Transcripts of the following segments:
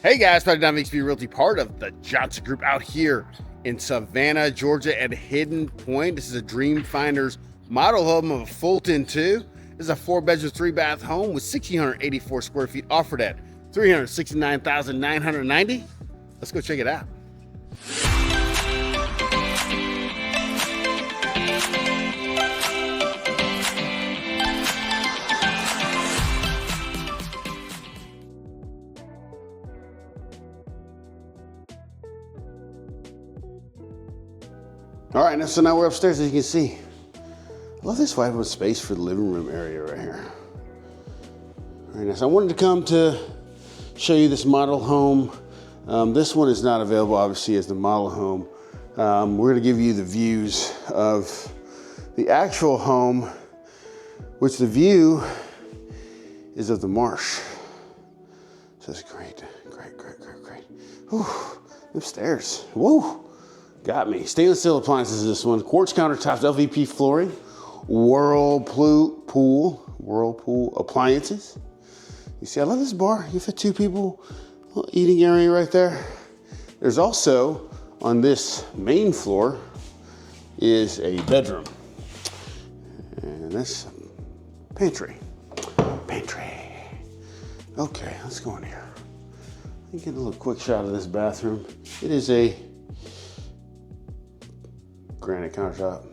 Hey guys, Donovan, HB Realty, part of the Johnson Group out here in Savannah, Georgia at Hidden Point. This is a Dream Finders model home of a Fulton 2. This is a 4-bedroom, 3-bath home with 1,684 square feet, offered at $369,990. Let's go check it out. All right, so now we're upstairs, as you can see. I love this wide open space for the living room area right here. Very nice. I wanted to come to show you this model home. This one is not available, obviously, as the model home. We're gonna give you the views of the actual home, which the view is of the marsh. So it's great, great, great, great, great. Whew, upstairs, whoa. Got me. Stainless steel appliances, this one. Quartz countertops, LVP flooring, Whirlpool appliances. You see, I love this bar. You fit 2 people, little eating area right there. There's also, on this main floor, is a bedroom. And this pantry. Okay, let's go in here. Let me get a little quick shot of this bathroom. It is a granite countertop,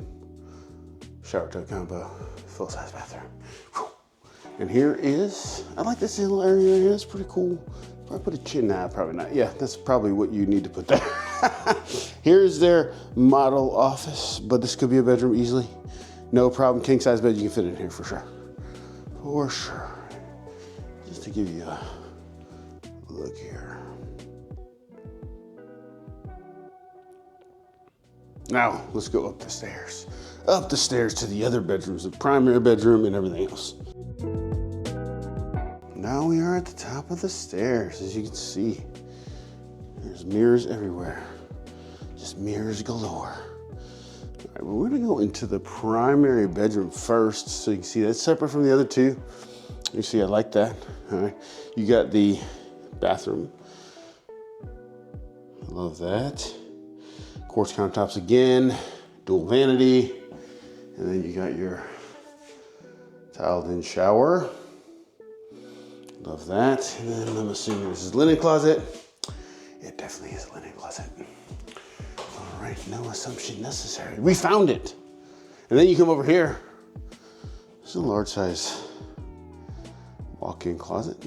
shower tub combo, full-size bathroom. Whew. And here is, I like this little area right here. It's pretty cool. Probably put a chin, nah, probably not. Yeah, that's probably what you need to put there. Here's their model office, but this could be a bedroom easily. No problem, king-size bed you can fit in here for sure. For sure. Just to give you a look here. Now, let's go up the stairs. Up the stairs to the other bedrooms, the primary bedroom and everything else. Now we are at the top of the stairs, as you can see. There's mirrors everywhere. Just mirrors galore. All right, well, we're gonna go into the primary bedroom first, so you can see that's separate from the other 2. You see, I like that. All right, you got the bathroom. I love that. Quartz countertops again, dual vanity, and then you got your tiled-in shower. Love that. And then I'm assuming this is linen closet. It definitely is a linen closet. All right, no assumption necessary. We found it. And then you come over here. This is a large size walk-in closet.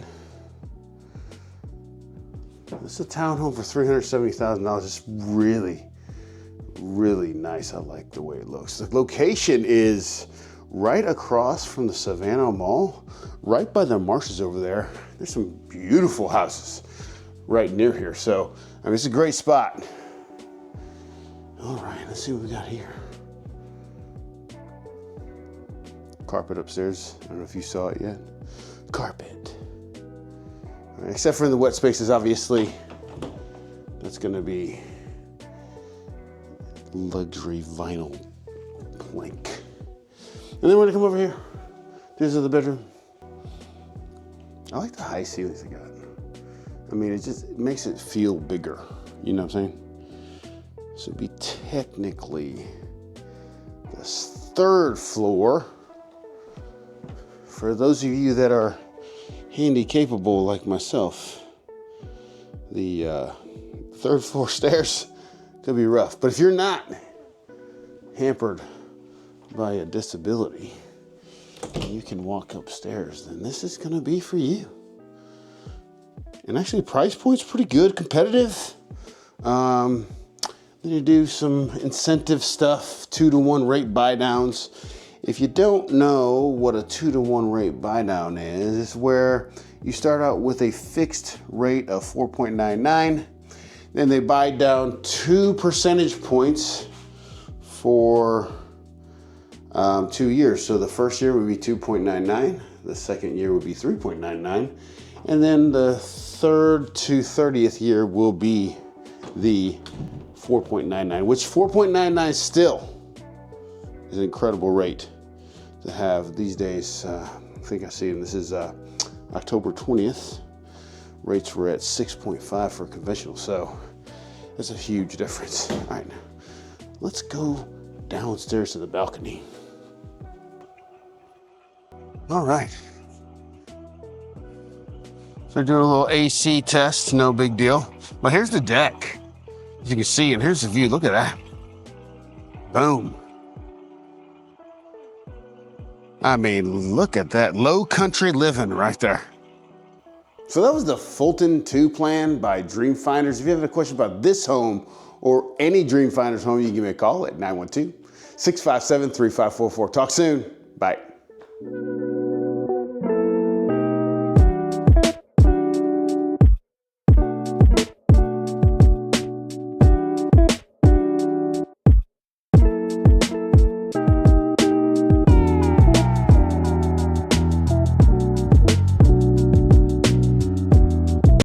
This is a townhome for $370,000. It's really nice. I like the way it looks. The location is right across from the Savannah Mall, right by the marshes over there. There's some beautiful houses right near here. So, I mean, it's a great spot. All right, let's see what we got here. Carpet upstairs. I don't know if you saw it yet. Carpet. All right, except for in the wet spaces, obviously. That's gonna be luxury vinyl plank. And then we're gonna come over here. This is the bedroom. I like the high ceilings they got. I mean, it makes it feel bigger. You know what I'm saying? This would be technically the 3rd floor. For those of you that are handy capable like myself, the 3rd floor stairs could be rough, but if you're not hampered by a disability and you can walk upstairs, then this is gonna be for you. And actually, price point's pretty good, competitive. Then you do some incentive stuff, 2-to-1 rate buy downs. If you don't know what a 2-to-1 rate buy down is, it's where you start out with a fixed rate of 4.99. Then they buy down 2 percentage points for 2 years. So the first year would be 2.99, the second year would be 3.99, and then the 3rd to 30th year will be the 4.99, which 4.99 still is an incredible rate to have these days. I think I see, and this is October 20th. Rates were at 6.5 for conventional, so that's a huge difference. All right, let's go downstairs to the balcony. All right. So doing a little AC test, no big deal. But here's the deck, as you can see, and here's the view. Look at that. Boom. I mean, look at that low country living right there. So that was the Fulton 2 plan by Dream Finders. If you have a question about this home or any Dream Finders home, you can give me a call at 912-657-3544. Talk soon. Bye.